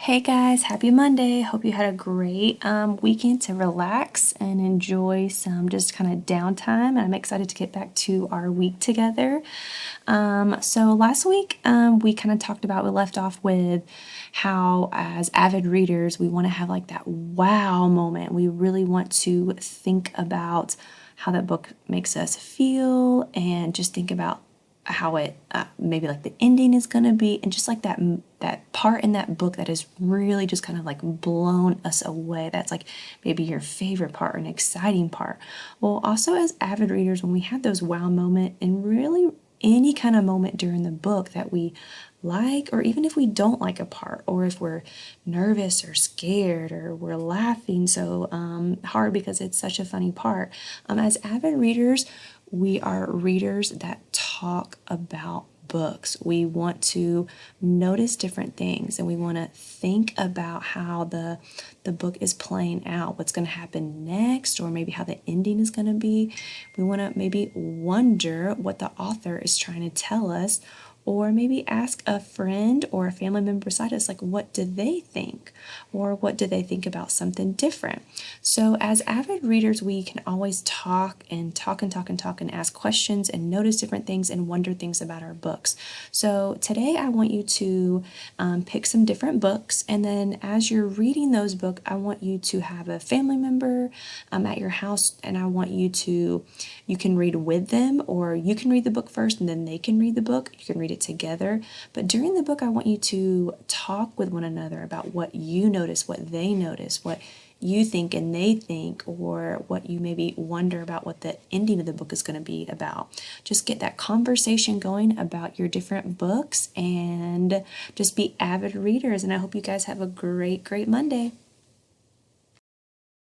Hey guys, happy Monday. Hope you had a great weekend to relax and enjoy some just kind of downtime. And I'm excited to get back to our week together. So last week we kind of talked about, we left off with how as avid readers, we want to have like that wow moment. We really want to think about how that book makes us feel and just think about how it maybe like the ending is going to be, and just like that part in that book that is really just kind of like blown us away, that's like maybe your favorite part or an exciting part. Well, also as avid readers, when we have those wow moment and really any kind of moment during the book that we like, or even if we don't like a part, or if we're nervous or scared or we're laughing so hard because it's such a funny part, as avid readers, we are readers that talk about books. We want to notice different things, and we want to think about how the book is playing out, what's going to happen next, or maybe how the ending is going to be. We want to maybe wonder what the author is trying to tell us, or maybe ask a friend or a family member beside us, like, what do they think? Or what do they think about something different? So as avid readers, we can always talk and talk and talk and talk and ask questions and notice different things and wonder things about our books. So today I want you to pick some different books, and then as you're reading those books, I want you to have a family member at your house, and I want you can read with them, or you can read the book first and then they can read the book. You can read it together. But during the book, I want you to talk with one another about what you notice, what they notice, what you think and they think, or what you maybe wonder about what the ending of the book is going to be about. Just get that conversation going about your different books and just be avid readers. And I hope you guys have a great, great Monday.